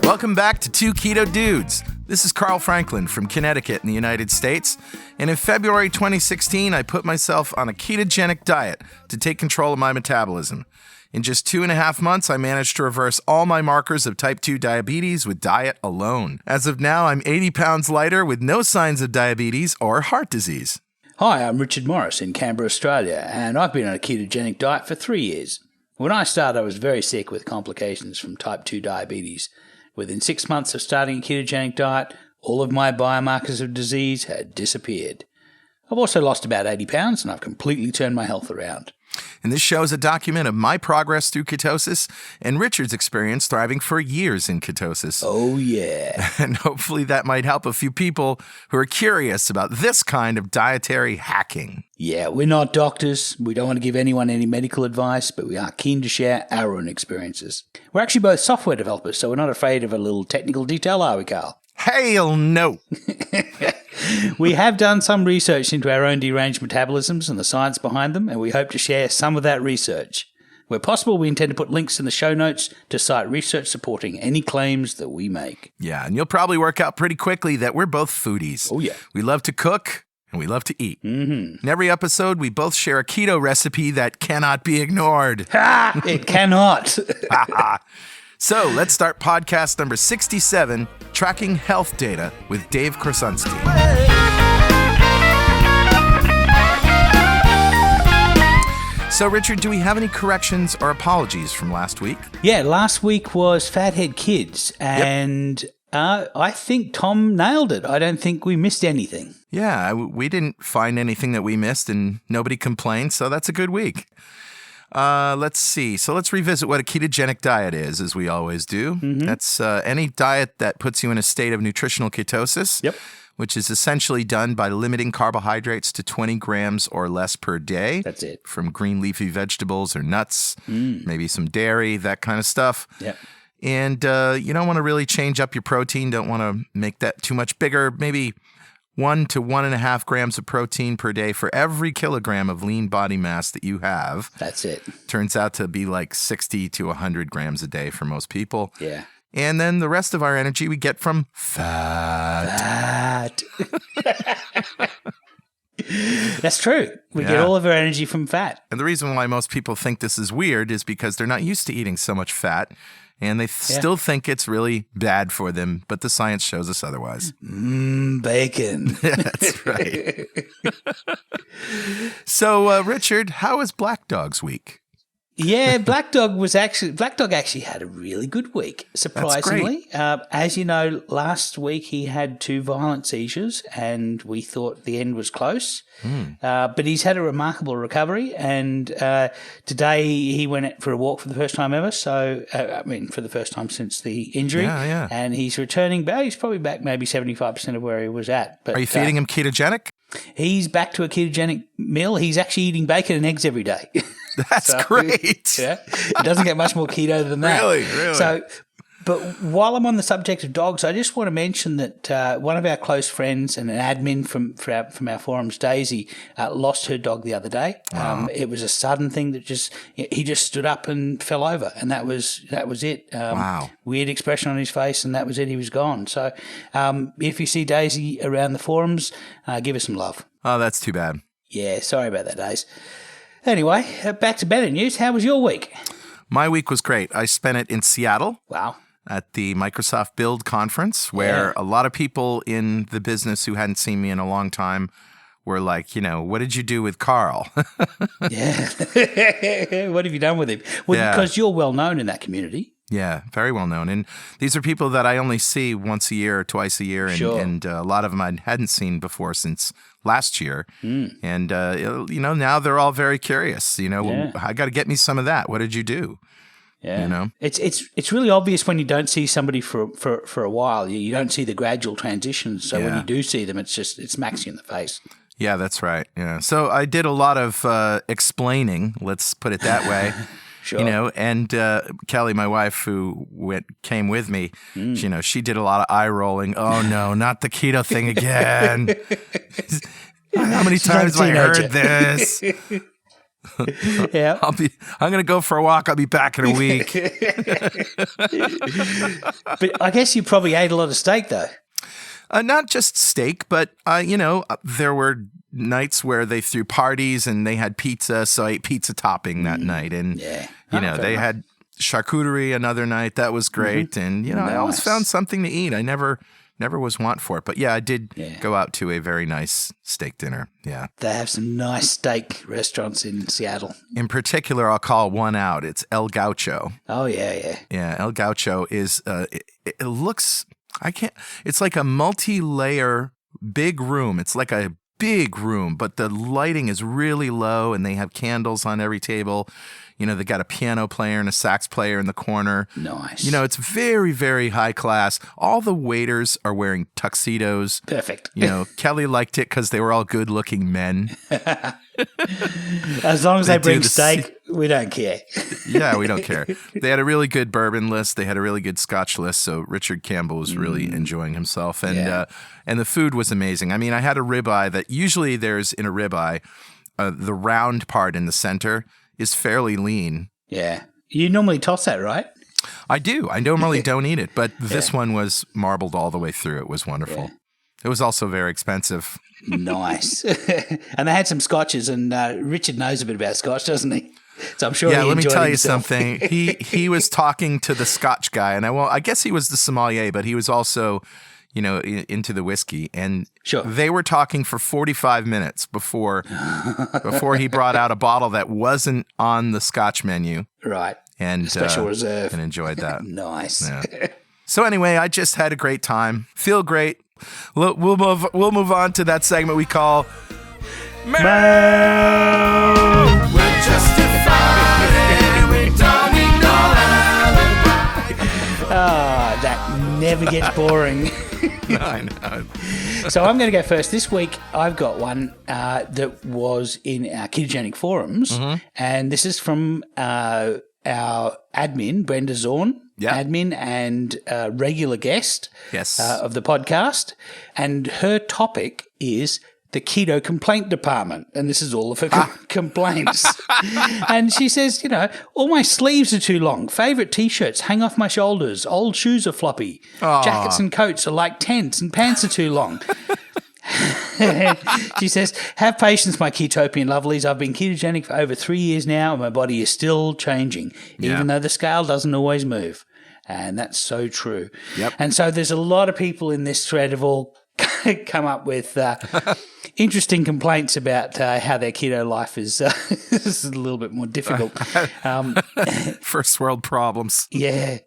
Welcome back to Two Keto Dudes. This is Carl Franklin from Connecticut in the United States. And in February 2016, I put myself on a ketogenic diet to take control of my metabolism. In just 2.5 months, I managed to reverse all my markers of type 2 diabetes with diet alone. As of now, I'm 80 pounds lighter with no signs of diabetes or heart disease. Hi, I'm Richard Morris in Canberra, Australia, and I've been on a ketogenic diet for 3 years. When I started, I was very sick with complications from type 2 diabetes. Within 6 months of starting a ketogenic diet, all of my biomarkers of disease had disappeared. I've also lost about 80 pounds, and I've completely turned my health around. And this show is a document of my progress through ketosis and Richard's experience thriving for years in ketosis. Oh, yeah. And hopefully that might help a few people who are curious about this kind of dietary hacking. Yeah, we're not doctors. We don't want to give anyone any medical advice, but we are keen to share our own experiences. We're actually both software developers, so we're not afraid of a little technical detail, are we, Carl? Hell no. We have done some research into our own deranged metabolisms and the science behind them, and we hope to share some of that research. Where possible, we intend to put links in the show notes to cite research supporting any claims that we make. Yeah, and you'll probably work out pretty quickly that we're both foodies. Oh, yeah. We love to cook, and we love to eat. Mm-hmm. In every episode, we both share a keto recipe that cannot be ignored. Ha! It cannot. So let's start podcast number 67, Tracking Health Data with Dave Korsunsky. So, Richard, do we have any corrections or apologies from last week? Yeah, last week was Fathead Kids, and I think Tom nailed it. I don't think we missed anything. Yeah, we didn't find anything that we missed, and nobody complained, so that's a good week. Let's see. So let's revisit what a ketogenic diet is, as we always do. Mm-hmm. That's any diet that puts you in a state of nutritional ketosis, which is essentially done by limiting carbohydrates to 20 grams or less per day. That's it. From green leafy vegetables or nuts, maybe some dairy, that kind of stuff. Yep. And you don't want to really change up your protein. Don't want to make that too much bigger. Maybe 1 to 1.5 grams of protein per day for every kilogram of lean body mass that you have. That's it. Turns out to be like 60 to 100 grams a day for most people. Yeah. And then the rest of our energy we get from fat. That's true. We get all of our energy from fat. And the reason why most people think this is weird is because they're not used to eating so much fat. And they still think it's really bad for them, but the science shows us otherwise. Bacon. That's right. So, Richard, how was Black Dog's week? Yeah, Black Dog actually had a really good week, surprisingly. As you know, last week he had 2 violent seizures, and we thought the end was close. But he's had a remarkable recovery, and today he went out for a walk for the first time ever. So, for the first time since the injury. Yeah. And he's returning back. He's probably back maybe 75% of where he was at. But, are you feeding him ketogenic? He's back to a ketogenic meal. He's actually eating bacon and eggs every day. That's great. Yeah, it doesn't get much more keto than that. Really. So, but while I'm on the subject of dogs, I just want to mention that one of our close friends and an admin from our forums, Daisy, lost her dog the other day. Wow. It was a sudden thing that he just stood up and fell over, and that was it. Wow. Weird expression on his face, and that was it. He was gone. So, if you see Daisy around the forums, give her some love. Oh, that's too bad. Yeah, sorry about that, Daisy. Anyway, back to better news. How was your week? My week was great. I spent it in Seattle. Wow. At the Microsoft Build conference, where a lot of people in the business who hadn't seen me in a long time were like, what did you do with Carl? Yeah. What have you done with him? Well, because you're well known in that community. Yeah, very well known. And these are people that I only see once a year or twice a year. And, and a lot of them I hadn't seen before since last year. And, now they're all very curious. I got to get me some of that. What did you do? Yeah, it's really obvious when you don't see somebody for a while. You don't see the gradual transitions. So when you do see them, it smacks you in the face. Yeah, that's right. Yeah. So I did a lot of explaining. Let's put it that way. Sure. And Kelly, my wife, who came with me, she did a lot of eye rolling. Oh no, not the keto thing again! How many times have I heard this? Yeah. I'm going to go for a walk. I'll be back in a week. But I guess you probably ate a lot of steak, though. Not just steak, but, there were nights where they threw parties and they had pizza. So I ate pizza topping that night. And, they had charcuterie another night. That was great. And, I always found something to eat. I never was want for it. But, I did go out to a very nice steak dinner. Yeah. They have some nice steak restaurants in Seattle. In particular, I'll call one out. It's El Gaucho. Oh, yeah. Yeah, El Gaucho is, it looks, it's like a multi-layer big room. It's like a big room, but the lighting is really low and they have candles on every table. They got a piano player and a sax player in the corner. Nice. It's very, very high class. All the waiters are wearing tuxedos. Perfect. Kelly liked it because they were all good-looking men. As long as they bring steak, we don't care. Yeah, we don't care. They had a really good bourbon list. They had a really good Scotch list. So Richard Campbell was really enjoying himself. And and the food was amazing. I mean, I had a ribeye that usually there's in a ribeye, the round part in the center is fairly lean. Yeah. You normally toss that, right? I do. I normally don't eat it, but this one was marbled all the way through. It was wonderful. Yeah. It was also very expensive. Nice. And they had some scotches, and Richard knows a bit about scotch, doesn't he? So I'm sure he enjoyed let me tell himself. You something. He was talking to the Scotch guy, and I guess he was the sommelier, but he was also into the whiskey, and they were talking for 45 minutes before he brought out a bottle that wasn't on the Scotch menu. Right. And special reserve. And enjoyed that. Nice. Yeah. So anyway, I just had a great time. Feel great. We'll move on to that segment we call We're justified and we don't need no alibi. That never gets boring. No, I know. So I'm going to go first. This week, I've got one that was in our ketogenic forums, and this is from our admin, Brenda Zorn, admin and regular guest of the podcast, and her topic is the Keto Complaint Department, and this is all of her complaints. And she says, all my sleeves are too long, favourite T-shirts hang off my shoulders, old shoes are floppy, jackets and coats are like tents, and pants are too long. She says, have patience, my ketopian lovelies. I've been ketogenic for over 3 years now, and my body is still changing, even though the scale doesn't always move. And that's so true. Yep. And so there's a lot of people in this thread have all come up with interesting complaints about how their keto life is a little bit more difficult. First world problems. Yeah.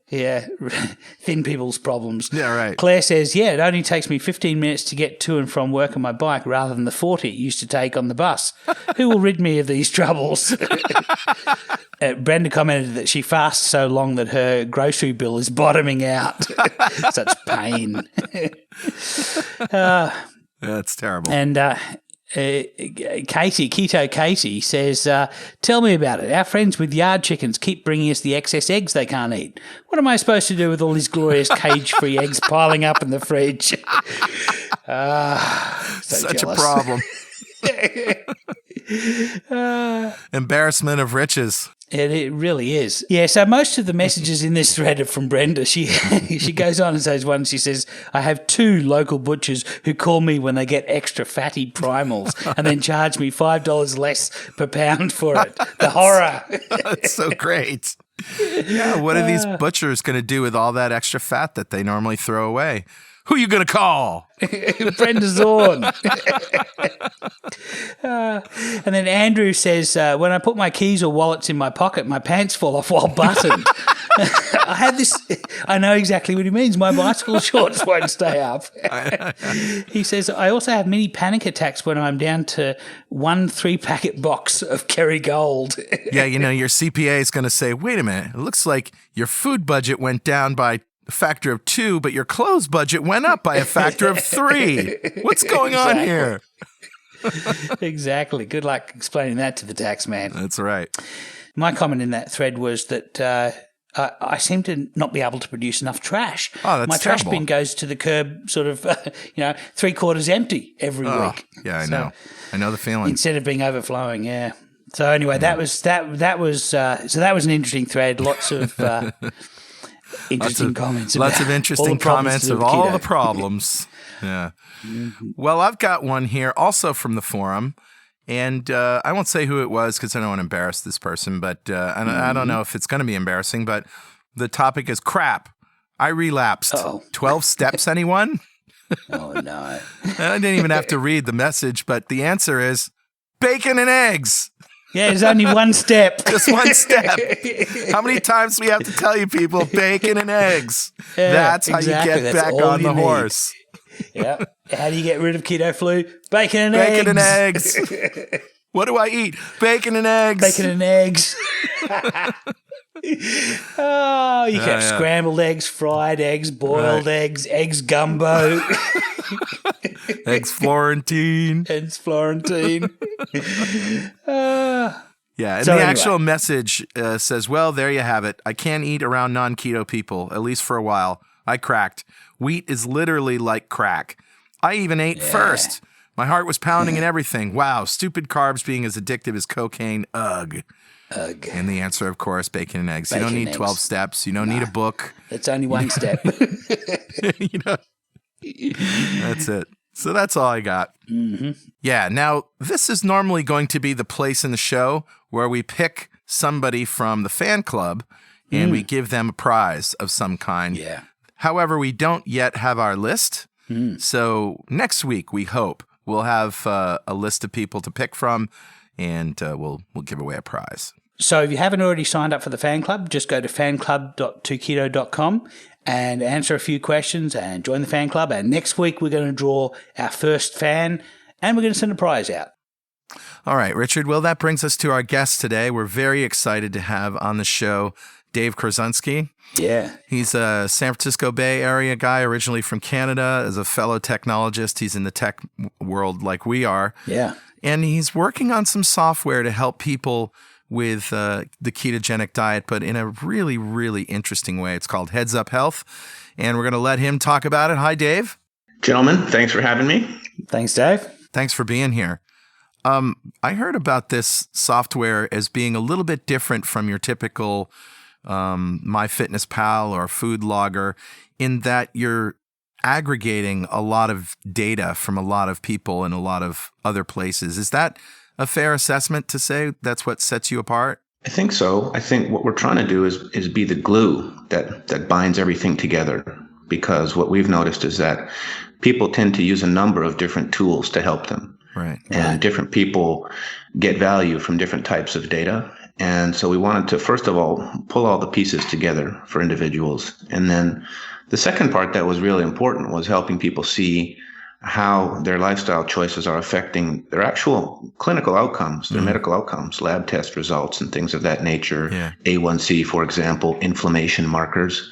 Thin people's problems. Yeah, right. Claire says, it only takes me 15 minutes to get to and from work on my bike rather than the 40 it used to take on the bus. Who will rid me of these troubles? Brenda commented that she fasts so long that her grocery bill is bottoming out. Such pain. That's terrible. And Keto Katie says, tell me about it. Our friends with yard chickens keep bringing us the excess eggs they can't eat. What am I supposed to do with all these glorious cage-free eggs piling up in the fridge? Such a problem. Embarrassment of riches. It really is. Yeah, so most of the messages in this thread are from Brenda. She goes on and says she says, I have 2 local butchers who call me when they get extra fatty primals and then charge me $5 less per pound for it. The horror. That's so great. Yeah, what are these butchers going to do with all that extra fat that they normally throw away? Who are you going to call? Brenda Zorn. And then Andrew says, when I put my keys or wallets in my pocket, my pants fall off while buttoned. I know exactly what he means. My bicycle shorts won't stay up. He says, I also have many panic attacks when I'm down to 1 3-packet box of Kerry Gold. Yeah, your CPA is going to say, wait a minute, it looks like your food budget went down by a factor of 2, but your clothes budget went up by a factor of 3. What's going on here? Exactly. Good luck explaining that to the tax man. That's right. My comment in that thread was that I seem to not be able to produce enough trash. Oh, that's My trash terrible. bin goes to the curb sort of, 3/4 empty every week. Yeah, I know. I know the feeling. Instead of being overflowing, yeah. So anyway, that was an interesting thread. Lots of interesting comments. Lots of interesting comments of all the problems. Yeah. Well, I've got one here also from the forum. And I won't say who it was because I don't want to embarrass this person, but I don't know if it's going to be embarrassing, but the topic is crap. I relapsed. 12 steps, anyone? Oh, no. I didn't even have to read the message, but the answer is bacon and eggs. Yeah, there's only one step. Just one step. How many times do we have to tell you people bacon and eggs? Yeah, That's how you get back on the horse. Yeah. How do you get rid of keto flu? Bacon and eggs. What do I eat? Bacon and eggs. Bacon and eggs. Oh, you can have scrambled eggs, fried eggs, boiled eggs, eggs gumbo. Eggs Florentine. Eggs Florentine. Yeah, and the actual message says, well, there you have it. I can't eat around non-keto people, at least for a while. I cracked. Wheat is literally like crack. I even ate first. My heart was pounding and everything. Wow, stupid carbs being as addictive as cocaine. Ugh. And the answer, of course, bacon and eggs. You don't need 12 steps. You don't need a book. It's only one step. That's it. So that's all I got. Mm-hmm. Yeah, now this is normally going to be the place in the show where we pick somebody from the fan club and we give them a prize of some kind. Yeah. However, we don't yet have our list. So next week, we hope we'll have a list of people to pick from, and we'll give away a prize. So if you haven't already signed up for the fan club, just go to fanclub.2keto.com and answer a few questions and join the fan club. And next week, we're going to draw our first fan, and we're going to send a prize out. All right, Richard. Well, that brings us to our guest today. We're very excited to have on the show Dave Kransky. Yeah. He's a San Francisco Bay Area guy, originally from Canada. As a fellow technologist, he's in the tech world like we are. Yeah. And he's working on some software to help people with the ketogenic diet, but in a really, really interesting way. It's called Heads Up Health, and we're going to let him talk about it. Hi, Dave. Gentlemen, thanks for having me. Thanks, Dave. Thanks for being here. I heard about this software as being a little bit different from your typical MyFitnessPal or food logger in that you're aggregating a lot of data from a lot of people in a lot of other places. Is that a fair assessment to say that's what sets you apart? I think so. I think what we're trying to do is be the glue that binds everything together, because what we've noticed is that people tend to use a number of different tools to help them. Right. And different people get value from different types of data. And so we wanted to, first of all, pull all the pieces together for individuals. And then the second part that was really important was helping people see how their lifestyle choices are affecting their actual clinical outcomes, their medical outcomes, lab test results and things of that nature. Yeah. A1C, for example, inflammation markers,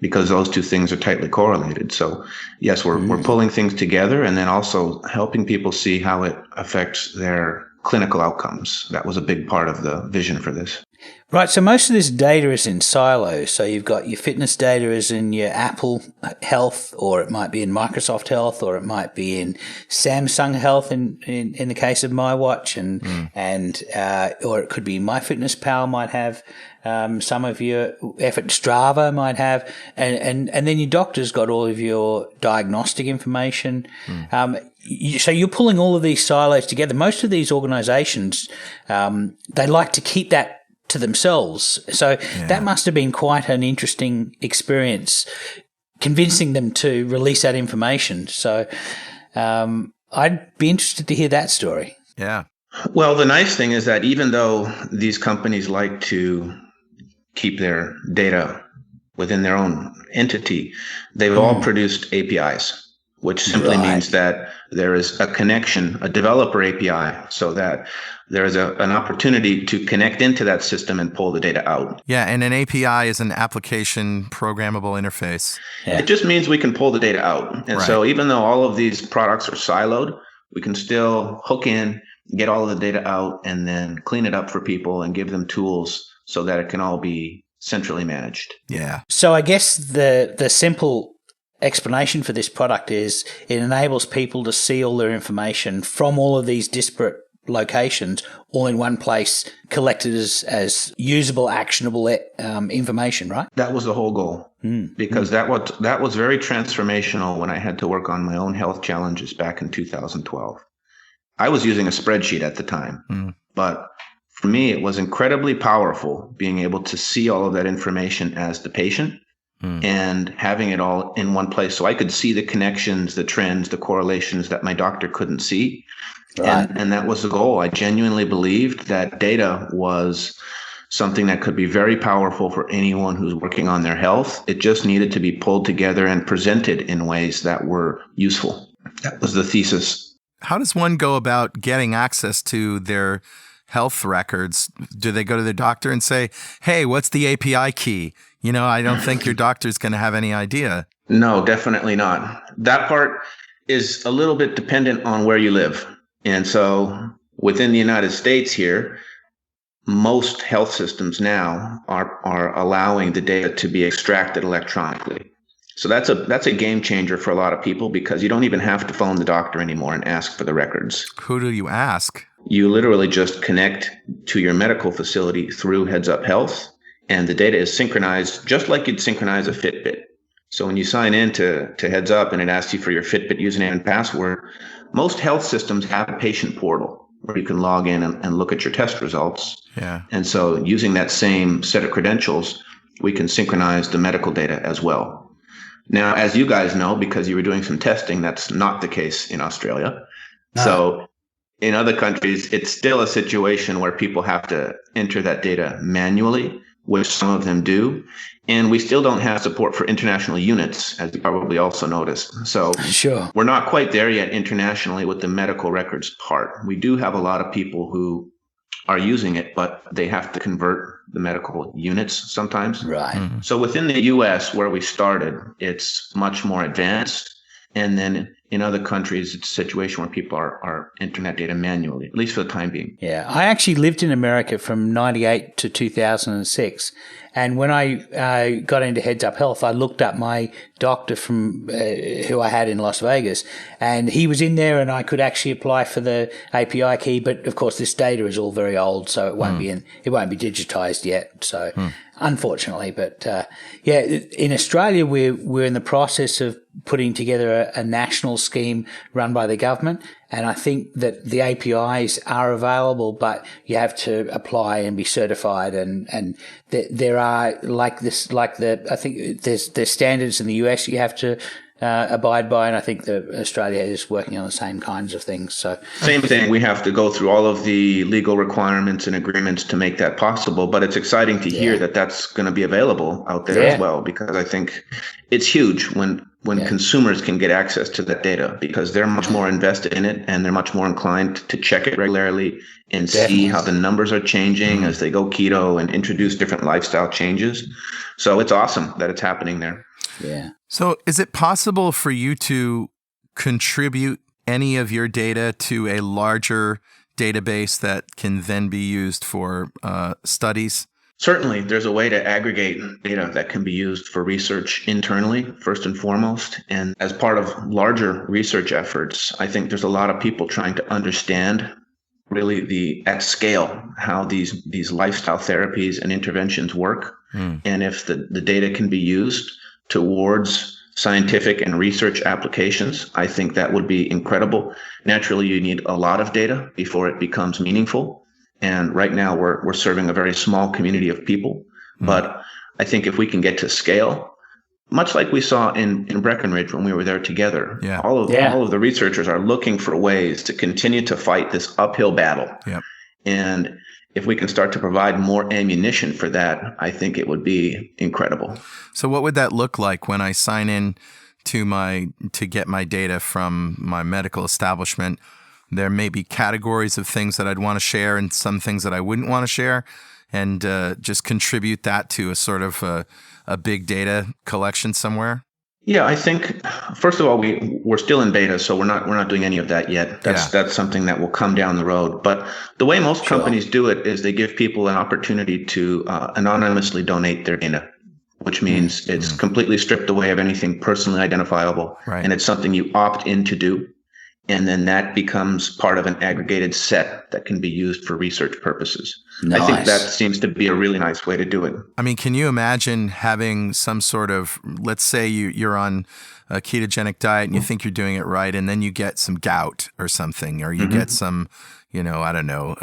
because those two things are tightly correlated. So yes, we're pulling things together and then also helping people see how it affects their clinical outcomes. That was a big part of the vision for this. Right, so most of this data is in silos. So you've got your fitness data is in your Apple Health, or it might be in Microsoft Health, or it might be in Samsung Health in the case of my watch, and or it could be MyFitnessPal might have some of your effort. Strava might have, and then your doctor's got all of your diagnostic information. So you're pulling all of these silos together. Most of these organizations, they like to keep that to themselves. So that must have been quite an interesting experience, convincing them to release that information. So I'd be interested to hear that story. Yeah. Well, the nice thing is that even though these companies like to keep their data within their own entity, they've all produced APIs, which simply means that there is a connection, a developer API, so that there is an opportunity to connect into that system and pull the data out. Yeah, and an API is an application programmable interface. Yeah. It just means we can pull the data out. And so even though all of these products are siloed, we can still hook in, get all of the data out, and then clean it up for people and give them tools so that it can all be centrally managed. Yeah. So I guess the simple explanation for this product is it enables people to see all their information from all of these disparate locations all in one place, collected as usable, actionable information, right? That was the whole goal, because that was very transformational when I had to work on my own health challenges back in 2012. I was using a spreadsheet at the time, but for me, it was incredibly powerful being able to see all of that information as the patient and having it all in one place, so I could see the connections, the trends, the correlations that my doctor couldn't see. Right. And that was the goal. I genuinely believed that data was something that could be very powerful for anyone who's working on their health. It just needed to be pulled together and presented in ways that were useful. That was the thesis. How does one go about getting access to their health records? Do they go to their doctor and say, hey, what's the API key? I don't think your doctor's going to have any idea. No, definitely not. That part is a little bit dependent on where you live. And so within the United States here, most health systems now are allowing the data to be extracted electronically. So that's a game changer for a lot of people, because you don't even have to phone the doctor anymore and ask for the records. Who do you ask? You literally just connect to your medical facility through Heads Up Health, and the data is synchronized just like you'd synchronize a Fitbit. So when you sign in to Heads Up and it asks you for your Fitbit username and password, most health systems have a patient portal where you can log in and look at your test results. Yeah. And so using that same set of credentials, we can synchronize the medical data as well. Now, as you guys know, because you were doing some testing, that's not the case in Australia. No. So in other countries, it's still a situation where people have to enter that data manually, which some of them do. And we still don't have support for international units, as you probably also noticed. So sure, we're not quite there yet internationally with the medical records part. We do have a lot of people who are using it, but they have to convert the medical units sometimes. Right. Mm-hmm. So within the US, where we started, it's much more advanced. And then in other countries, it's a situation where people are entering that data manually, at least for the time being. Yeah. I actually lived in America from 98 to 2006. And when I got into Heads Up Health, I looked up my doctor from who I had in Las Vegas, and he was in there, and I could actually apply for the API key. But of course, this data is all very old, so it won't be digitized yet. So unfortunately, but yeah, in Australia, we're in the process of putting together a national scheme run by the government. And I think that the APIs are available, but you have to apply and be certified. And there are I think there's standards in the US you have to abide by, and I think that Australia is working on the same kinds of things. So same thing. We have to go through all of the legal requirements and agreements to make that possible. But it's exciting to hear that that's going to be available out there as well, because I think it's huge when consumers can get access to that data, because they're much more invested in it and they're much more inclined to check it regularly and see how the numbers are changing as they go keto and introduce different lifestyle changes. So it's awesome that it's happening there. Yeah. So is it possible for you to contribute any of your data to a larger database that can then be used for studies? Certainly, there's a way to aggregate data that can be used for research internally, first and foremost. And as part of larger research efforts, I think there's a lot of people trying to understand really at scale how these lifestyle therapies and interventions work. And if the data can be used towards scientific and research applications, I think that would be incredible. Naturally, you need a lot of data before it becomes meaningful. And right now we're serving a very small community of people. But I think if we can get to scale, much like we saw in Breckenridge when we were there together, all of the researchers are looking for ways to continue to fight this uphill battle. Yep. And if we can start to provide more ammunition for that, I think it would be incredible. So what would that look like when I sign in to get my data from my medical establishment? There may be categories of things that I'd want to share and some things that I wouldn't want to share, and just contribute that to a sort of a big data collection somewhere? Yeah, I think, first of all, we're still in beta, so we're not doing any of that yet. That's something that will come down the road. But the way most companies do it is they give people an opportunity to anonymously donate their data, which means it's completely stripped away of anything personally identifiable. Right. And it's something you opt in to do. And then that becomes part of an aggregated set that can be used for research purposes. Nice. I think that seems to be a really nice way to do it. I mean, can you imagine having some sort of, let's say you're on a ketogenic diet and you think you're doing it right, and then you get some gout or something, or you get some, I don't know,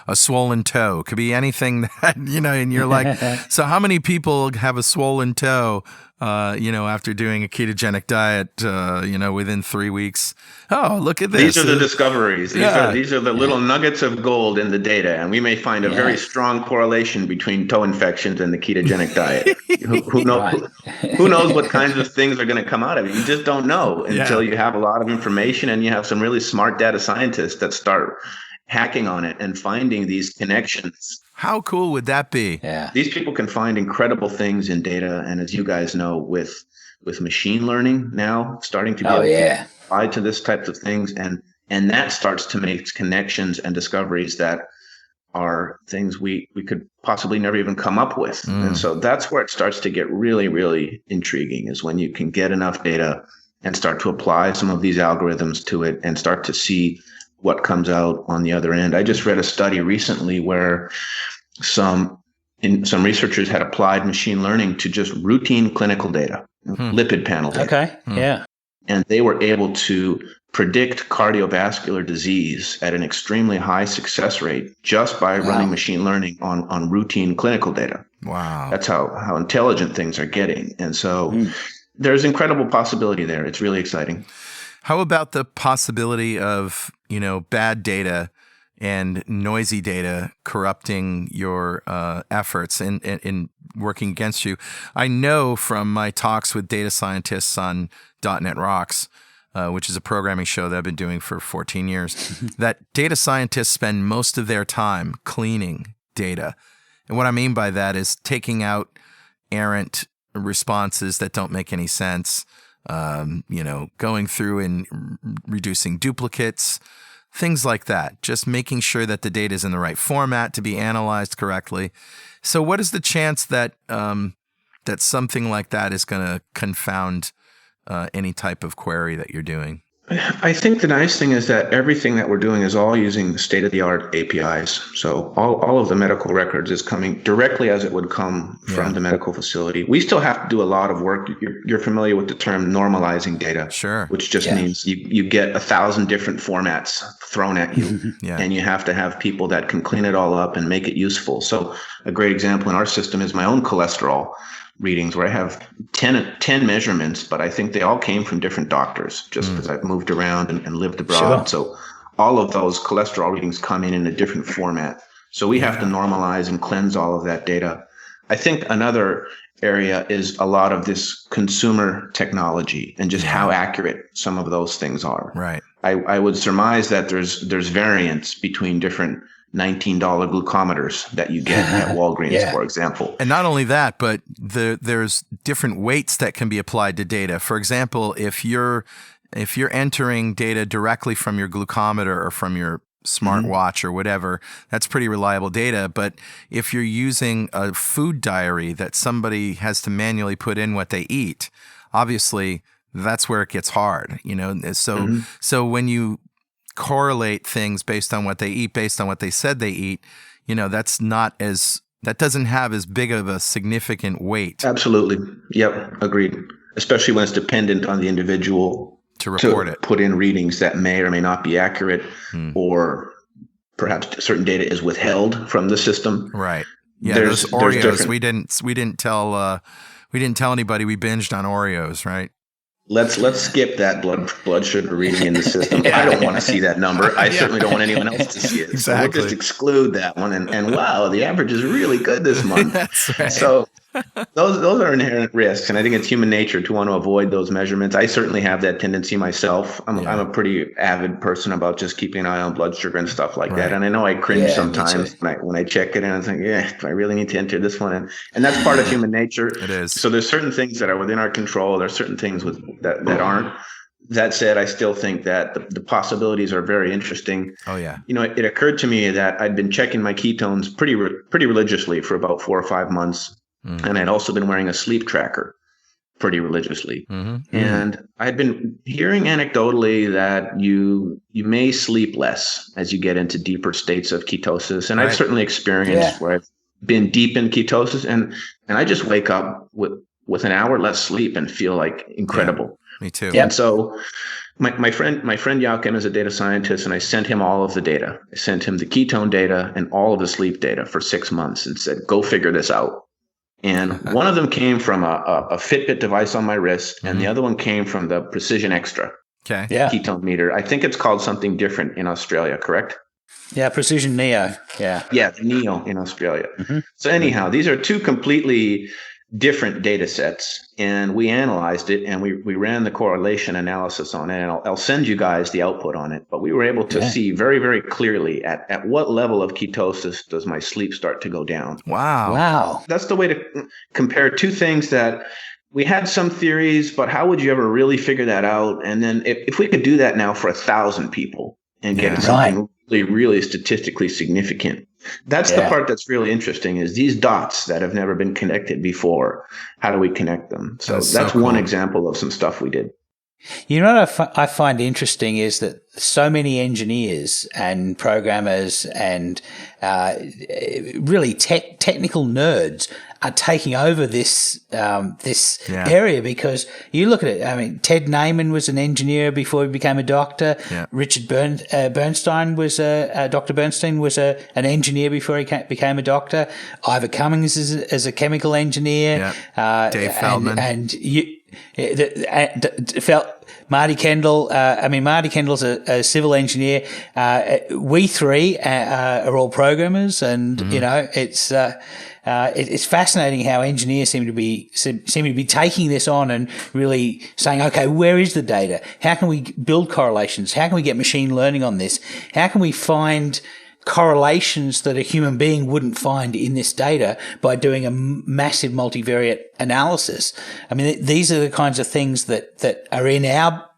a swollen toe. Could be anything that, and you're like, so how many people have a swollen toe, after doing a ketogenic diet, within 3 weeks? Oh, look at this. These are the discoveries. These are the little nuggets of gold in the data. And we may find a very strong correlation between toe infections and the ketogenic diet. Who knows what kinds of things are going to come out of it? You just don't know until you have a lot of information and you have some really smart data scientists that start hacking on it and finding these connections. How cool would that be? Yeah. These people can find incredible things in data. And as you guys know, with machine learning now starting to be able to apply to this types of things, and that starts to make connections and discoveries that are things we could possibly never even come up with. And so that's where it starts to get really, really intriguing, is when you can get enough data and start to apply some of these algorithms to it and start to see what comes out on the other end. I just read a study recently where some researchers had applied machine learning to just routine clinical data, lipid panel data. Okay. Yeah. And they were able to predict cardiovascular disease at an extremely high success rate just by running machine learning on routine clinical data. Wow. That's how intelligent things are getting. And so there's incredible possibility there. It's really exciting. How about the possibility of, bad data and noisy data corrupting your efforts in working against you? I know from my talks with data scientists on .NET Rocks, which is a programming show that I've been doing for 14 years, that data scientists spend most of their time cleaning data. And what I mean by that is taking out errant responses that don't make any sense, going through and reducing duplicates, things like that, just making sure that the data is in the right format to be analyzed correctly. So what is the chance that that something like that is going to confound any type of query that you're doing? I think the nice thing is that everything that we're doing is all using state-of-the-art APIs. So all of the medical records is coming directly as it would come from the medical facility. We still have to do a lot of work. You're familiar with the term normalizing data, sure, which just means you get 1,000 different formats thrown at you, and you have to have people that can clean it all up and make it useful. So a great example in our system is my own cholesterol readings, where I have 10 measurements, but I think they all came from different doctors just because I've moved around and lived abroad. Sure. So all of those cholesterol readings come in a different format. So we have to normalize and cleanse all of that data. I think another area is a lot of this consumer technology and just how accurate some of those things are. Right. I would surmise that there's variance between different $19 glucometers that you get at Walgreens, for example. And not only that, but there's different weights that can be applied to data. For example, if you're entering data directly from your glucometer or from your smartwatch or whatever, that's pretty reliable data. But if you're using a food diary that somebody has to manually put in what they eat, obviously that's where it gets hard, So when you correlate things based on what they eat, based on what they said they eat, that doesn't have as big of a significant weight. Absolutely. Yep. Agreed. Especially when it's dependent on the individual to report it. Put in readings that may or may not be accurate, or perhaps certain data is withheld from the system. Right. Yeah. Those Oreos, we didn't tell anybody we binged on Oreos, right? Let's skip that blood sugar reading in the system. I don't want to see that number. I certainly don't want anyone else to see it. Exactly. So we'll just exclude that one. And wow, the average is really good this month. That's right. So those are inherent risks, and I think it's human nature to want to avoid those measurements. I certainly have that tendency myself. I'm a pretty avid person about just keeping an eye on blood sugar and stuff like that. And I know I cringe sometimes when I check it and I think, do I really need to enter this one in? And that's part of human nature. It is. So there's certain things that are within our control. There's certain things that aren't. That said, I still think that the possibilities are very interesting. Oh yeah. It occurred to me that I'd been checking my ketones pretty religiously for about 4 or 5 months. And I'd also been wearing a sleep tracker. pretty religiously. And I'd been hearing anecdotally that you may sleep less as you get into deeper states of ketosis. And I've certainly experienced where I've been deep in ketosis and I just wake up with an hour less sleep and feel like incredible. Me too. And so my friend Joachim is a data scientist, and I sent him all of the data. I sent him the ketone data and all of the sleep data for 6 months and said, go figure this out. And one of them came from a Fitbit device on my wrist, and the other one came from the Precision Extra ketone meter. I think it's called something different in Australia, correct? Yeah, Precision Neo. Yeah, the Neo in Australia. So anyhow, these are two completely different data sets, and we analyzed it, and we ran the correlation analysis on it, and I'll send you guys the output on it. But we were able to see very, very clearly at what level of ketosis does my sleep start to go down. Wow. That's the way to compare two things that we had some theories, but how would you ever really figure that out? And then if we could do that now for 1,000 people and get something really, really statistically significant, that's the part that's really interesting, is these dots that have never been connected before. How do we connect them? So that's one example of some stuff we did. You know what I find interesting is that so many engineers and programmers and really technical nerds are taking over this area, because you look at it. I mean, Ted Naiman was an engineer before he became a doctor. Yeah. Richard Bernstein was Dr. Bernstein was an engineer before he became a doctor. Ivor Cummings is a chemical engineer. Yeah. Dave Feldman and you. Marty Kendall. Marty Kendall's a civil engineer. We three are all programmers, and you know, it's fascinating how engineers seem to be taking this on and really saying, okay, where is the data? How can we build correlations? How can we get machine learning on this? How can we find correlations that a human being wouldn't find in this data by doing a massive multivariate analysis? I mean, these are the kinds of things that are in our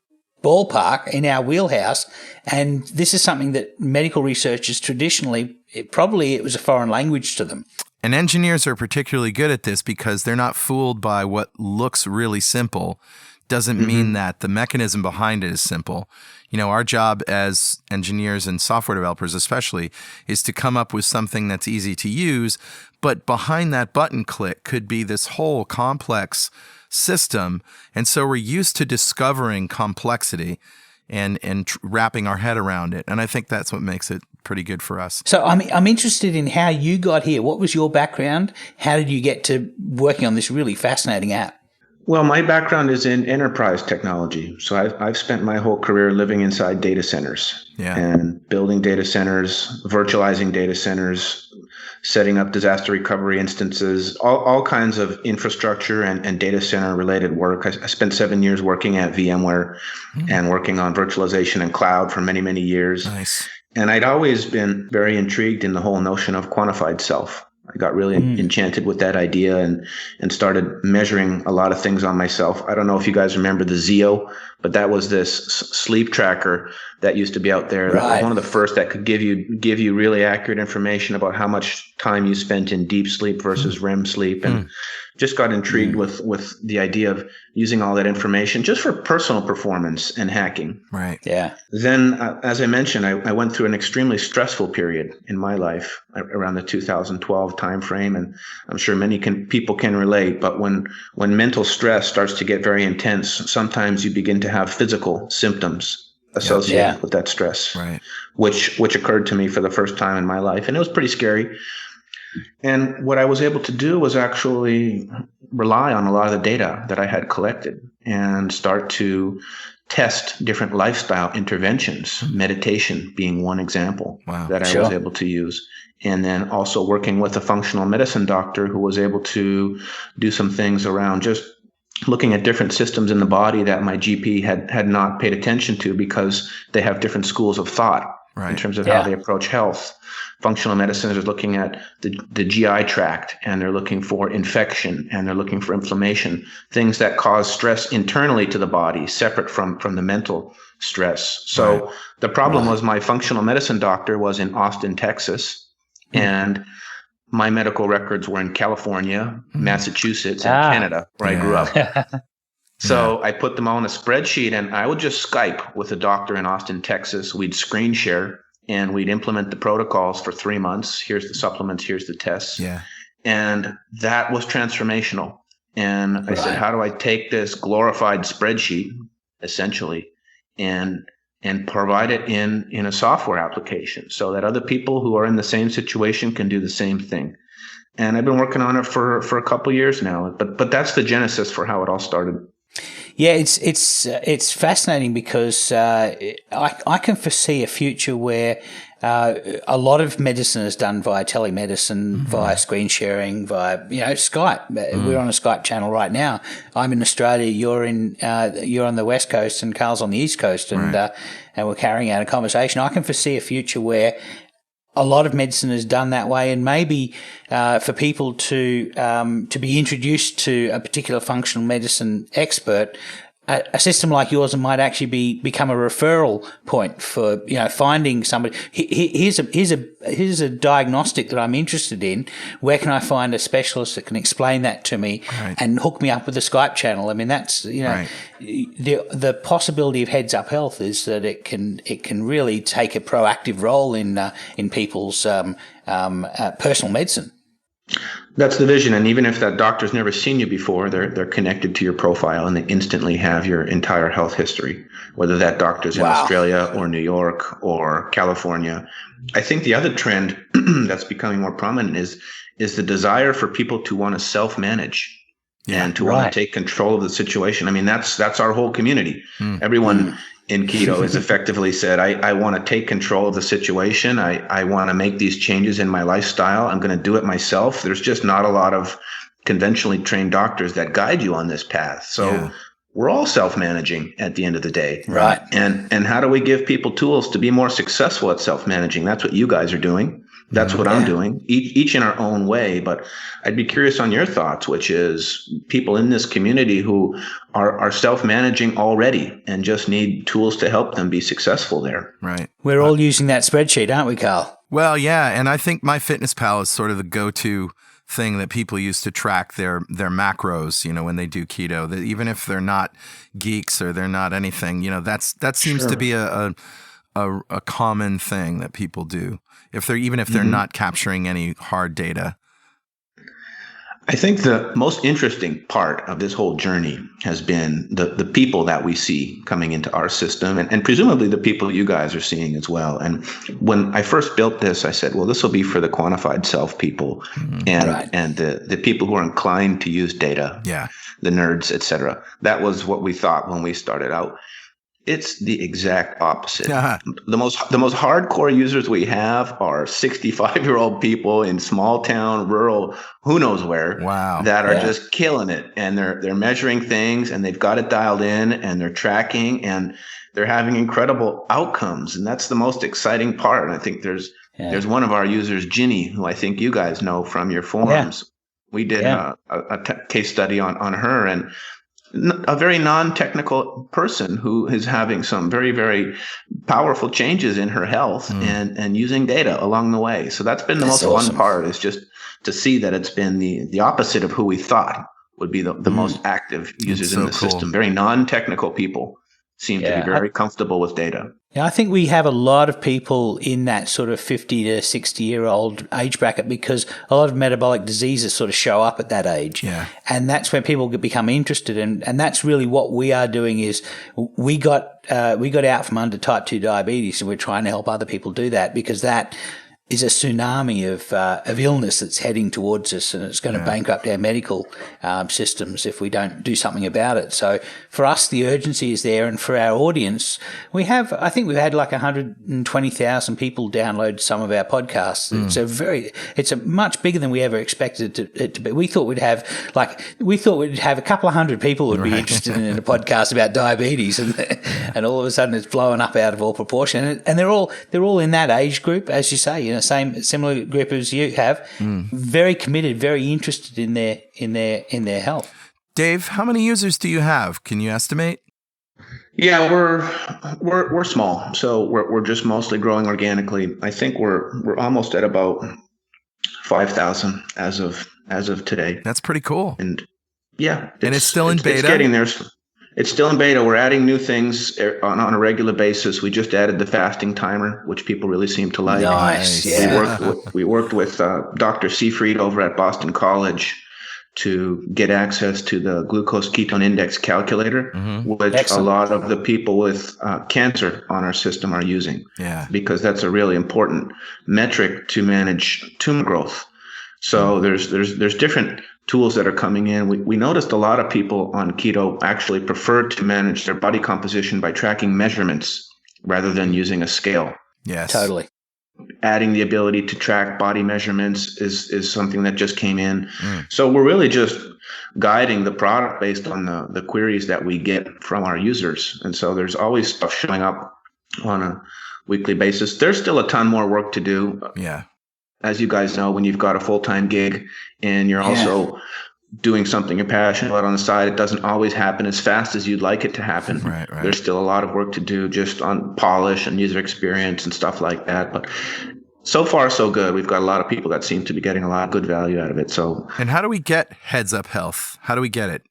ballpark, in our wheelhouse, and this is something that medical researchers traditionally, it was a foreign language to them. And engineers are particularly good at this because they're not fooled by what looks really simple. Doesn't mean that the mechanism behind it is simple. You know, our job as engineers and software developers especially is to come up with something that's easy to use, but behind that button click could be this whole complex system. And so we're used to discovering complexity and wrapping our head around it. And I think that's what makes it pretty good for us. So I'm interested in how you got here. What was your background? How did you get to working on this really fascinating app? Well, my background is in enterprise technology. So I've spent my whole career living inside data centers and building data centers, virtualizing data centers, setting up disaster recovery instances, all kinds of infrastructure and data center related work. I spent 7 years working at VMware and working on virtualization and cloud for many, many years. Nice. And I'd always been very intrigued in the whole notion of quantified self. I got really enchanted with that idea and started measuring a lot of things on myself. I don't know if you guys remember the Zeo, but that was this sleep tracker that used to be out there. That was one of the first that could give you really accurate information about how much time you spent in deep sleep versus REM sleep, and just got intrigued with the idea of using all that information just for personal performance and hacking. Right. Yeah. Then, as I mentioned, I went through an extremely stressful period in my life around the 2012 timeframe, and I'm sure many people can relate. But when mental stress starts to get very intense, sometimes you begin to have physical symptoms associated with that stress, which occurred to me for the first time in my life, and it was pretty scary. And what I was able to do was actually rely on a lot of the data that I had collected and start to test different lifestyle interventions, meditation being one example that I was able to use. And then also working with a functional medicine doctor who was able to do some things around just looking at different systems in the body that my GP had not paid attention to because they have different schools of thought in terms of how they approach health. Functional medicine is looking at the GI tract, and they're looking for infection, and they're looking for inflammation, things that cause stress internally to the body, separate from the mental stress. So the problem was my functional medicine doctor was in Austin, Texas, and my medical records were in California, Massachusetts, and Canada, where I grew up. So I put them all in a spreadsheet, and I would just Skype with a doctor in Austin, Texas. We'd screen share, and we'd implement the protocols for 3 months. Here's the supplements, here's the tests. Yeah. And that was transformational. And I said, how do I take this glorified spreadsheet, essentially, and provide it in a software application so that other people who are in the same situation can do the same thing? And I've been working on it for a couple of years now. But that's the genesis for how it all started. Yeah, it's fascinating because I can foresee a future where a lot of medicine is done via telemedicine, via screen sharing, via Skype. We're on a Skype channel right now. I'm in Australia. You're on the West Coast, and Carl's on the East Coast, and we're carrying out a conversation. I can foresee a future where a lot of medicine is done that way, and maybe for people to be introduced to a particular functional medicine expert, a system like yours might actually become a referral point for finding somebody. Here's a diagnostic that I'm interested in. Where can I find a specialist that can explain that to me and hook me up with a Skype channel? I mean, that's the possibility of Heads Up Health is that it can really take a proactive role in people's personal medicine. That's the vision. And even if that doctor's never seen you before, they're connected to your profile, and they instantly have your entire health history, whether that doctor's in Australia or New York or California. I think the other trend that's becoming more prominent is the desire for people to want to self-manage and to want to take control of the situation. I mean, that's our whole community. Everyone in keto has effectively said, I want to take control of the situation. I want to make these changes in my lifestyle. I'm going to do it myself. There's just not a lot of conventionally trained doctors that guide you on this path. So we're all self-managing at the end of the day. Right. And how do we give people tools to be more successful at self-managing? That's what you guys are doing. That's what I'm doing, each in our own way. But I'd be curious on your thoughts, which is people in this community who are self-managing already and just need tools to help them be successful there. Right. We're all using that spreadsheet, aren't we, Carl? Well, yeah. And I think MyFitnessPal is sort of the go-to thing that people use to track their macros, when they do keto, that even if they're not geeks or they're not anything, that seems to be a common thing that people do. If they're not capturing any hard data. I think the most interesting part of this whole journey has been the people that we see coming into our system, and presumably the people you guys are seeing as well. And when I first built this, I said, well, this will be for the quantified self people and the people who are inclined to use data, the nerds, etc. That was what we thought when we started out. It's the exact opposite. The most hardcore users we have are 65-year-old people in small town, rural, who knows where, that are just killing it. And they're measuring things, and they've got it dialed in, and they're tracking, and they're having incredible outcomes. And that's the most exciting part. And I think there's one of our users, Ginny, who I think you guys know from your forums. We did a case study on her, and a very non-technical person who is having some very, very powerful changes in her health and using data along the way. So that's been the most fun part, is just to see that it's been the opposite of who we thought would be the most active users in the system. Very non-technical people seem to be very comfortable with data. Yeah, I think we have a lot of people in that sort of 50 to 60-year-old age bracket because a lot of metabolic diseases sort of show up at that age. Yeah. And that's when people become interested in, and that's really what we are doing is we got out from under type 2 diabetes, and we're trying to help other people do that because that is a tsunami of illness that's heading towards us, and it's going to bankrupt our medical systems if we don't do something about it. So for us, the urgency is there, and for our audience, I think we've had like 120,000 people download some of our podcasts. It's a much bigger than we ever expected it to be. We thought we'd have a couple of hundred people would be interested in a podcast about diabetes, and all of a sudden it's blowing up out of all proportion. And they're all in that age group, as you say, similar group as you have, very committed, very interested in their health. Dave, how many users do you have? Can you estimate? Yeah, we're small, so we're just mostly growing organically. I think we're almost at about 5,000 as of today. That's pretty cool. And yeah, it's still in beta. It's getting there. It's still in beta. We're adding new things on a regular basis. We just added the fasting timer, which people really seem to like. Nice. Yeah. We worked with Dr. Seafried over at Boston College to get access to the glucose ketone index calculator, which Excellent. A lot of the people with cancer on our system are using. Yeah. Because that's a really important metric to manage tumor growth. So there's different tools that are coming in. We noticed a lot of people on keto actually prefer to manage their body composition by tracking measurements rather than using a scale. Yes. Totally. Adding the ability to track body measurements is something that just came in. So we're really just guiding the product based on the queries that we get from our users. And so there's always stuff showing up on a weekly basis. There's still a ton more work to do. Yeah. As you guys know, when you've got a full-time gig and you're also doing something you're passionate about on the side, it doesn't always happen as fast as you'd like it to happen. Right. There's still a lot of work to do just on polish and user experience and stuff like that. But so far, so good. We've got a lot of people that seem to be getting a lot of good value out of it. And how do we get Heads Up Health? How do we get it?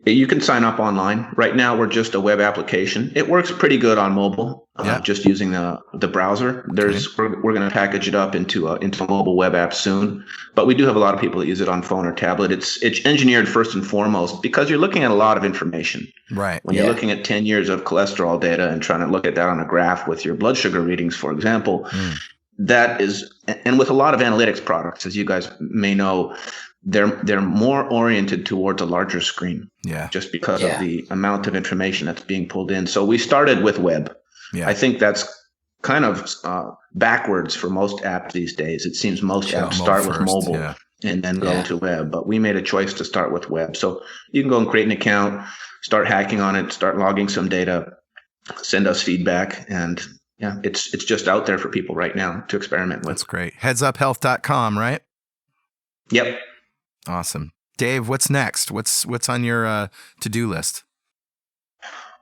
You can sign up online. Right now, we're just a web application. It works pretty good on mobile, just using the browser. We're going to package it up into a mobile web app soon. But we do have a lot of people that use it on phone or tablet. It's engineered first and foremost because you're looking at a lot of information. Right. When you're looking at 10 years of cholesterol data and trying to look at that on a graph with your blood sugar readings, for example, that is, and with a lot of analytics products, as you guys may know, they're more oriented towards a larger screen, just because of the amount of information that's being pulled in. So we started with web. I think that's kind of backwards for most apps these days. It seems most apps start with mobile and then go to web, but we made a choice to start with web. So you can go and create an account, start hacking on it, start logging some data, send us feedback, and it's just out there for people right now to experiment with. That's great. Headsuphealth.com, right? Yep. Awesome. Dave, what's next? What's on your to-do list?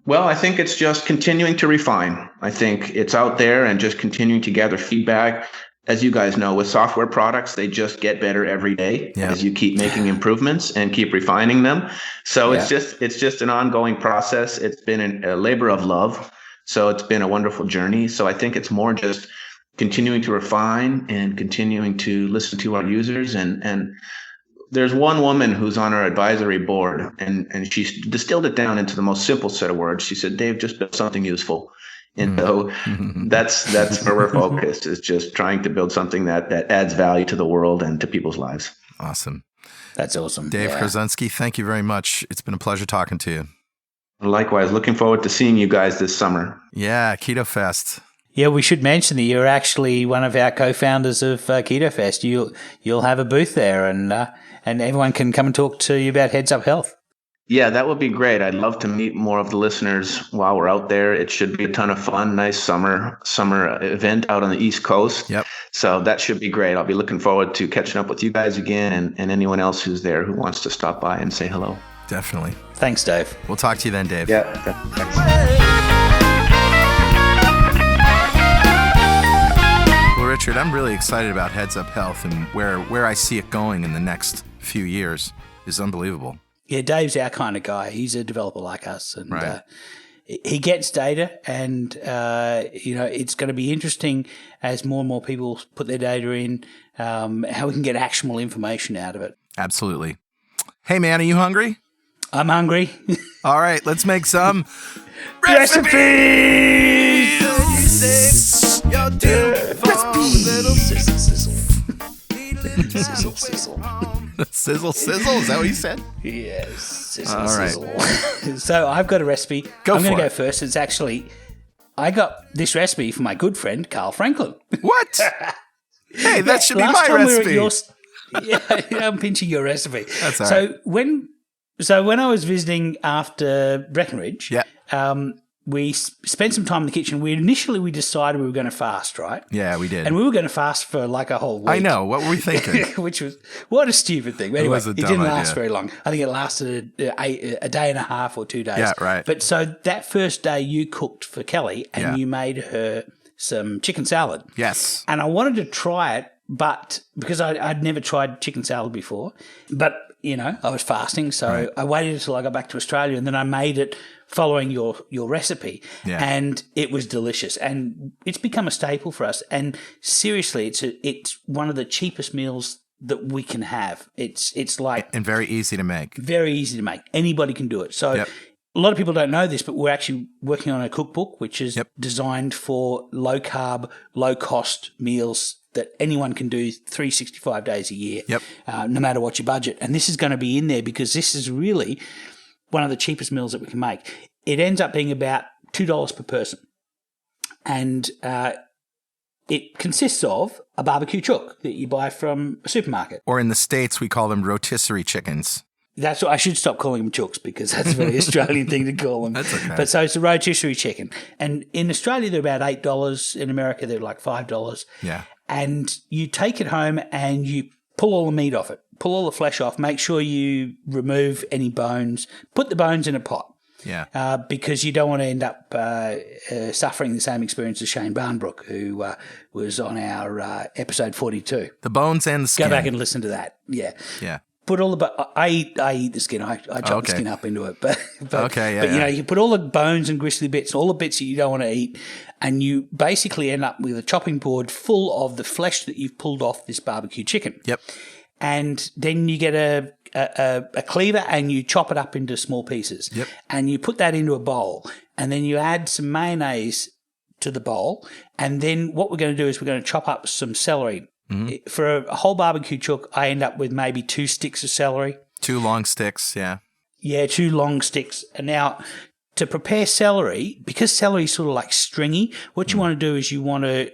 Well, I think it's just continuing to refine. I think it's out there and just continuing to gather feedback. As you guys know, with software products, they just get better every day as you keep making improvements and keep refining them. So it's just an ongoing process. It's been a labor of love. So it's been a wonderful journey. So I think it's more just continuing to refine and continuing to listen to our users. And there's one woman who's on our advisory board, and she distilled it down into the most simple set of words. She said, Dave, just build something useful. And so that's where we're focused, is just trying to build something that adds value to the world and to people's lives. Awesome. That's awesome. Dave Korsunsky, thank you very much. It's been a pleasure talking to you. Likewise. Looking forward to seeing you guys this summer. Yeah, Keto Fest. Yeah, we should mention that you're actually one of our co-founders of Keto Fest. You'll have a booth there, and everyone can come and talk to you about Heads Up Health. Yeah, that would be great. I'd love to meet more of the listeners while we're out there. It should be a ton of fun. Nice summer event out on the East Coast. Yep. So that should be great. I'll be looking forward to catching up with you guys again and anyone else who's there who wants to stop by and say hello. Definitely. Thanks, Dave. We'll talk to you then, Dave. Yeah. Thanks. Well, Richard, I'm really excited about Heads Up Health, and where I see it going in the next few years is unbelievable. Yeah, Dave's our kind of guy. He's a developer like us, and he gets data, and it's going to be interesting as more and more people put their data in, how we can get actionable information out of it. Absolutely. Hey, man, are you hungry? I'm hungry. All right, let's make some recipes. Sizzle, sizzle. Sizzle, sizzle? Is that what you said? Yes. Sizzle, all right. Sizzle. So I've got a recipe. I'm going to go first. It's actually, I got this recipe from my good friend, Carl Franklin. What? Hey, that should be my recipe. I'm pinching your recipe. That's all right. So when I was visiting after Breckenridge, we spent some time in the kitchen. We decided we were going to fast, right? Yeah, we did. And we were going to fast for like a whole week. I know. What were we thinking? Which was, what a stupid thing. But anyway, it didn't last very long. I think it lasted a day and a half or 2 days. Yeah, right. But so that first day you cooked for Kelly and you made her some chicken salad. Yes. And I wanted to try it But because I'd never tried chicken salad before, but, I was fasting, so I waited until I got back to Australia, and then I made it following your recipe, and it was delicious, and it's become a staple for us. And seriously, it's one of the cheapest meals that we can have. It's like, and very easy to make. Very easy to make. Anybody can do it. So a lot of people don't know this, but we're actually working on a cookbook which is designed for low carb, low cost meals that anyone can do 365 days a year, no matter what your budget. And this is going to be in there because this is really one of the cheapest meals that we can make. It ends up being about $2 per person. And it consists of a barbecue chook that you buy from a supermarket. Or in the States, we call them rotisserie chickens. That's what I should stop calling them chooks because that's a very Australian thing to call them. That's okay. But so it's a rotisserie chicken. And in Australia, they're about $8. In America, they're like $5. Yeah. And you take it home and you pull all the meat off it, pull all the flesh off, make sure you remove any bones, put the bones in a pot. Yeah. Because you don't want to end up suffering the same experience as Shane Barnbrook, who was on our episode 42. The bones and the skin. Go back and listen to that. Yeah. Yeah. Put all the I eat the skin. I chop the skin up into it. But you put all the bones and gristly bits, all the bits that you don't want to eat, and you basically end up with a chopping board full of the flesh that you've pulled off this barbecue chicken. Yep. And then you get a cleaver and you chop it up into small pieces. Yep. And you put that into a bowl, and then you add some mayonnaise to the bowl, and then what we're going to do is we're going to chop up some celery. Mm-hmm. For a whole barbecue chook, I end up with maybe 2 sticks of celery. 2 long sticks, yeah. Yeah, 2 long sticks. And now, to prepare celery, because celery is sort of like stringy, what you want to do is you want to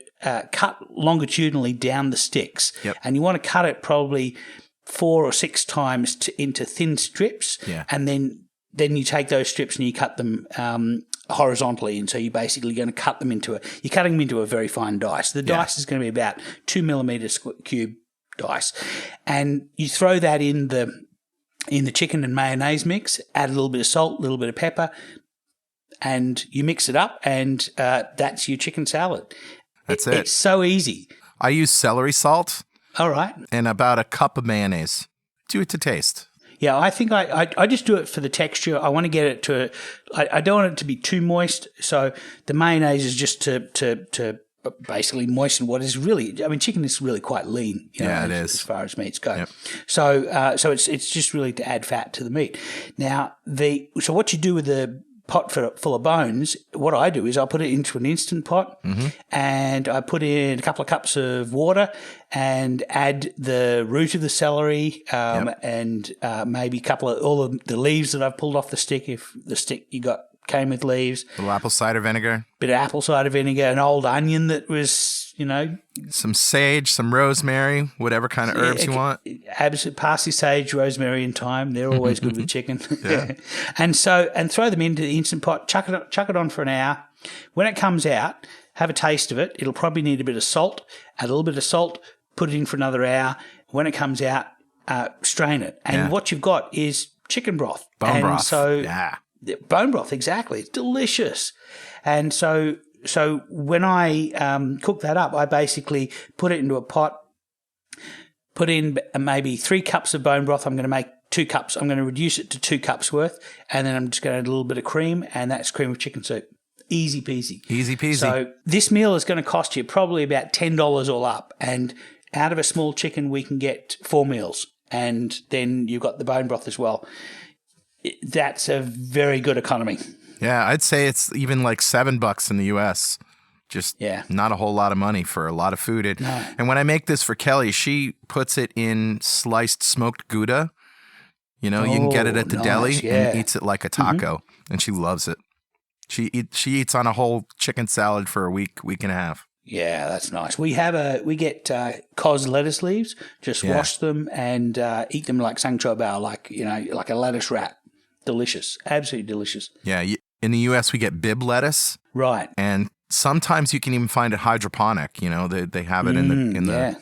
cut longitudinally down the sticks. Yep. And you want to cut it probably 4 or 6 times into thin strips. Yeah. And then you take those strips and you cut them horizontally, and so you're basically going to cut them you're cutting them into a very fine dice. The dice is going to be about 2 millimeter cube dice, and you throw that in the chicken and mayonnaise mix, add a little bit of salt, a little bit of pepper, and you mix it up, and that's your chicken salad. That's it. It's so easy. I use celery salt. All right. And about a cup of mayonnaise. Do it to taste. Yeah, I think I just do it for the texture. I want to get it I don't want it to be too moist. So the mayonnaise is just to basically moisten what is really, chicken is really quite lean. It is. As far as meats go. Yep. So it's just really to add fat to the meat. Now, so what you do with the pot full of bones, what I do is I put it into an Instant Pot, and I put in a couple of cups of water and add the root of the celery and maybe a couple of all of the leaves that I've pulled off the stick, if the stick you got came with leaves. A little apple cider vinegar. Bit of apple cider vinegar, an old onion that was, some sage, some rosemary, whatever kind of herbs you want. Absolute parsley, sage, rosemary, and thyme. They're always good with chicken. Yeah. and throw them into the Instant Pot, chuck it on for an hour. When it comes out, have a taste of it. It'll probably need a bit of salt. Add a little bit of salt, put it in for another hour. When it comes out, strain it. And what you've got is chicken broth. Bone broth. Bone broth, exactly. It's delicious. And so when I cook that up, I basically put it into a pot, put in maybe 3 cups of bone broth. I'm going to make 2 cups. I'm going to reduce it to 2 cups worth, and then I'm just going to add a little bit of cream, and that's cream of chicken soup. Easy peasy. Easy peasy. So this meal is going to cost you probably about $10 all up, and out of a small chicken we can get 4 meals, and then you've got the bone broth as well. That's a very good economy. Yeah, I'd say it's even like $7 in the U.S. Just not a whole lot of money for a lot of food. No. And when I make this for Kelly, she puts it in sliced smoked Gouda. You can get it at the deli and eats it like a taco, and she loves it. She eats on a whole chicken salad for a week and a half. Yeah, that's nice. We get cos lettuce leaves, just wash them and eat them like sang chow bao, like a lettuce wrap. Delicious, absolutely delicious. Yeah, in the U.S. we get bib lettuce, right? And sometimes you can even find it hydroponic. They have it in the.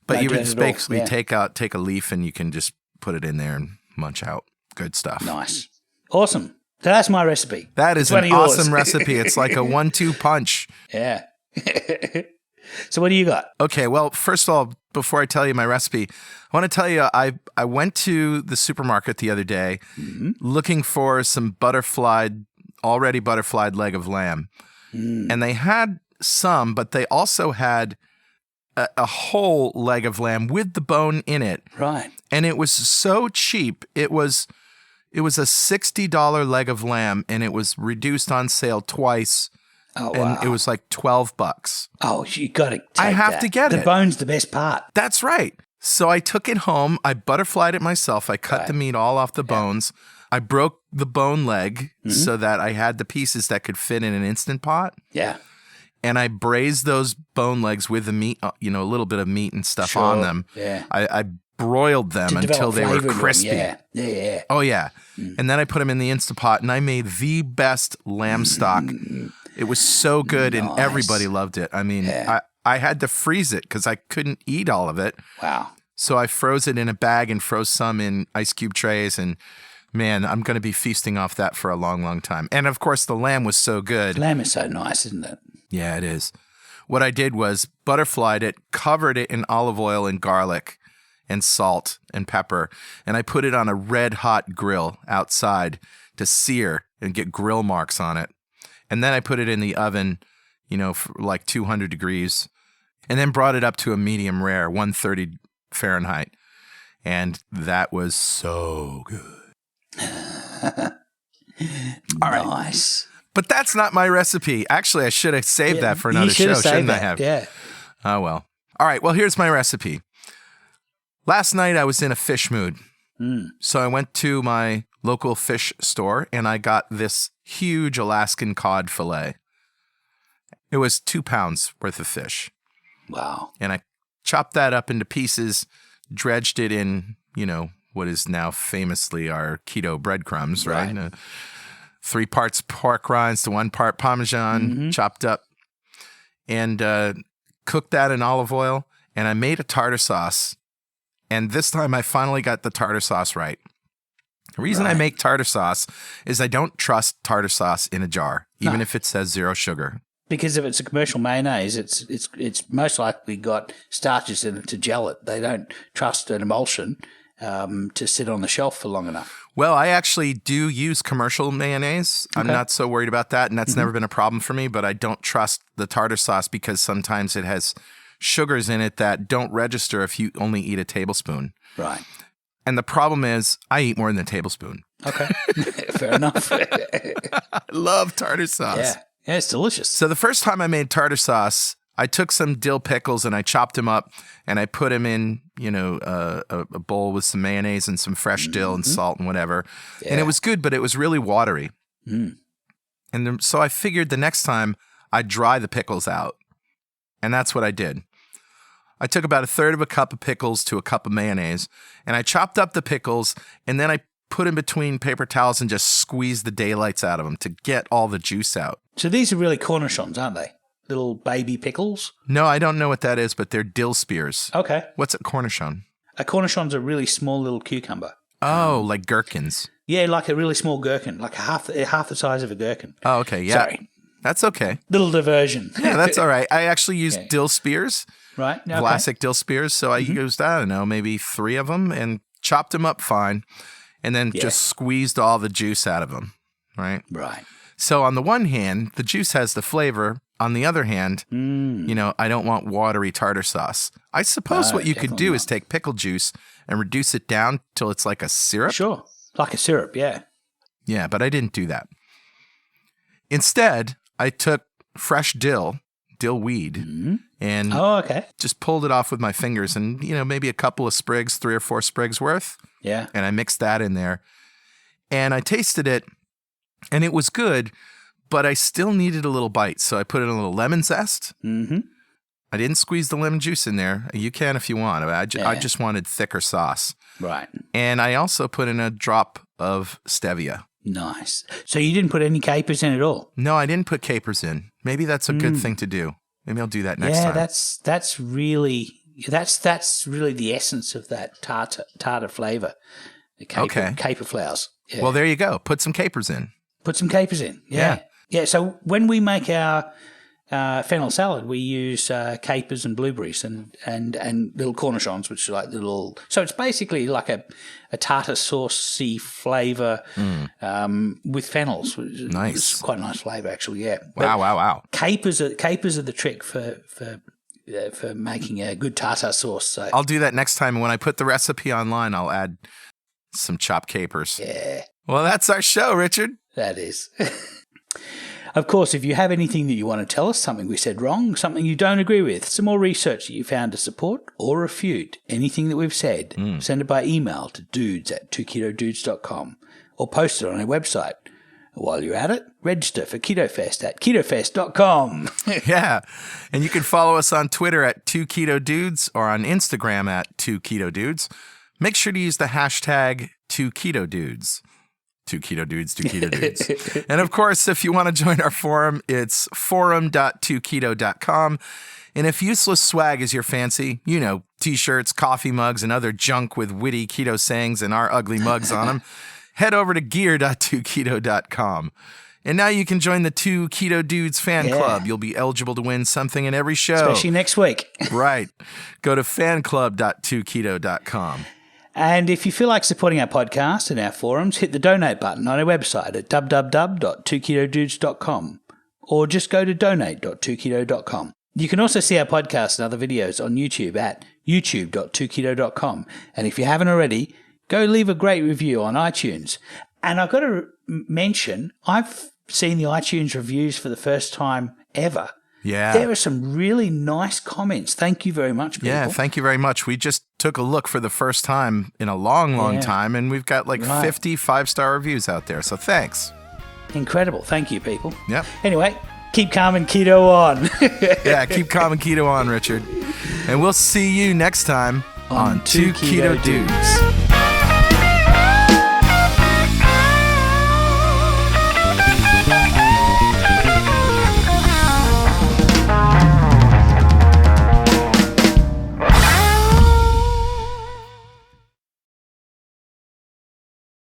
But you just basically take a leaf and you can just put it in there and munch out. Good stuff. Nice, awesome. So that's my recipe. That is an awesome recipe. It's like a 1-2 punch. Yeah. So what do you got? Okay, well, first of all, before I tell you my recipe, I want to tell you I went to the supermarket the other day looking for some already butterflied leg of lamb. And they had some, but they also had a whole leg of lamb with the bone in it. Right. And it was so cheap. It was a $60 leg of lamb, and it was reduced on sale twice. Oh, and wow. it was like $12. Oh, you got to take I have to get it. The bone's the best part. That's right. So I took it home. I butterflied it myself. I cut the meat all off the bones. I broke the bone leg so that I had the pieces that could fit in an Instant Pot. Yeah. And I braised those bone legs with the meat, a little bit of meat and stuff on them. Yeah. I broiled them until they were crispy. Yeah. Oh, yeah. And then I put them in the Instant Pot, and I made the best lamb stock. It was so good, and everybody loved it. I mean, I had to freeze it because I couldn't eat all of it. Wow. So I froze it in a bag and froze some in ice cube trays, and man, I'm going to be feasting off that for a long, long time. And of course, the lamb was so good. Lamb is so nice, isn't it? Yeah, it is. What I did was butterflied it, covered it in olive oil and garlic and salt and pepper, and I put it on a red-hot grill outside to sear and get grill marks on it. And then I put it in the oven, for like 200 degrees, and then brought it up to a medium rare, 130 Fahrenheit. And that was so good. All right. Nice. But that's not my recipe. Actually, I should have saved that for another show, shouldn't I have? Yeah. Oh, well. All right. Well, here's my recipe. Last night, I was in a fish mood. So I went to my local fish store, and I got this huge Alaskan cod fillet. It was 2 pounds worth of fish. Wow. And I chopped that up into pieces, dredged it in, what is now famously our keto breadcrumbs, right? 3 parts pork rinds to 1 part Parmesan, chopped up, and cooked that in olive oil. And I made a tartar sauce. And this time I finally got the tartar sauce right. The reason I make tartar sauce is I don't trust tartar sauce in a jar, even if it says 0 sugar. Because if it's a commercial mayonnaise, it's most likely got starches in it to gel it. They don't trust an emulsion to sit on the shelf for long enough. Well, I actually do use commercial mayonnaise. I'm not so worried about that, and that's never been a problem for me, but I don't trust the tartar sauce because sometimes it has sugars in it that don't register if you only eat a tablespoon. Right. And the problem is I eat more than a tablespoon. Okay. Fair enough. I love tartar sauce. Yeah. Yeah, it's delicious. So the first time I made tartar sauce, I took some dill pickles and I chopped them up and I put them in, a bowl with some mayonnaise and some fresh dill and salt and whatever. Yeah. And it was good, but it was really watery. And so I figured the next time I'd dry the pickles out. And that's what I did. I took about 1/3 of a cup of pickles to a cup of mayonnaise, and I chopped up the pickles, and then I put in between paper towels and just squeezed the daylights out of them to get all the juice out. So these are really cornichons, aren't they? Little baby pickles? No, I don't know what that is, but they're dill spears. Okay. What's a cornichon? A cornichon's a really small little cucumber. Oh, like gherkins. Yeah, like a really small gherkin, like half the size of a gherkin. Oh, okay, yeah. Sorry. That's okay. Little diversion. Yeah, that's all right. I actually used dill spears. Right. Okay. Classic dill spears. So I used, I don't know, maybe 3 of them and chopped them up fine and then just squeezed all the juice out of them. Right. Right. So on the one hand, the juice has the flavor. On the other hand, I don't want watery tartar sauce. I suppose what you could do is take pickle juice and reduce it down till it's like a syrup. Sure. Like a syrup, yeah. Yeah, but I didn't do that. Instead, I took fresh dill weed, and just pulled it off with my fingers and, maybe a couple of sprigs, 3 or 4 sprigs worth. Yeah. And I mixed that in there. And I tasted it, and it was good, but I still needed a little bite. So I put in a little lemon zest. I didn't squeeze the lemon juice in there. You can if you want. I just wanted thicker sauce. Right. And I also put in a drop of stevia. Nice. So you didn't put any capers in at all? No, I didn't put capers in. Maybe that's a good thing to do. Maybe I'll do that next time. Yeah, that's really the essence of that tartar flavor. The caper flowers. Yeah. Well, there you go. Put some capers in. Put some capers in. Yeah. Yeah. So when we make our fennel salad, we use capers and blueberries and little cornichons, which are like little. So it's basically like a tartar saucy flavour with fennels. Nice. It's quite a nice flavour, actually. Yeah. Wow. Capers are the trick for making a good tartar sauce. So I'll do that next time. When I put the recipe online, I'll add some chopped capers. Yeah. Well, that's our show, Richard. That is. Of course, if you have anything that you want to tell us, something we said wrong, something you don't agree with, some more research that you found to support or refute anything that we've said, send it by email to dudes@twoketodudes.com or post it on our website. While you're at it, register for KetoFest at ketofest.com. Yeah. And you can follow us on Twitter at 2KetoDudes or on Instagram at 2KetoDudes. Make sure to use the hashtag 2KetoDudes. 2KetoDudes, 2KetoDudes. And of course, if you want to join our forum, it's forum.2keto.com. And if useless swag is your fancy, t-shirts, coffee mugs, and other junk with witty keto sayings and our ugly mugs on them, head over to gear.2keto.com. And now you can join the 2 Keto Dudes fan club. You'll be eligible to win something in every show. Especially next week. Right. Go to fanclub.2keto.com. And if you feel like supporting our podcast and our forums, hit the donate button on our website at www.2ketodudes.com or just go to donate.2keto.com. You can also see our podcast and other videos on YouTube at youtube.2keto.com. And if you haven't already, go leave a great review on iTunes. And I've got to mention, I've seen the iTunes reviews for the first time ever. Yeah. There are some really nice comments. Thank you very much, people. Yeah, thank you very much. We just took a look for the first time in a long time, and we've got 50 5-star reviews out there. So thanks. Incredible. Thank you, people. Yep. Anyway, keep calm and keto on. Yeah, keep calm and keto on, Richard. And we'll see you next time on 2 Keto Dudes.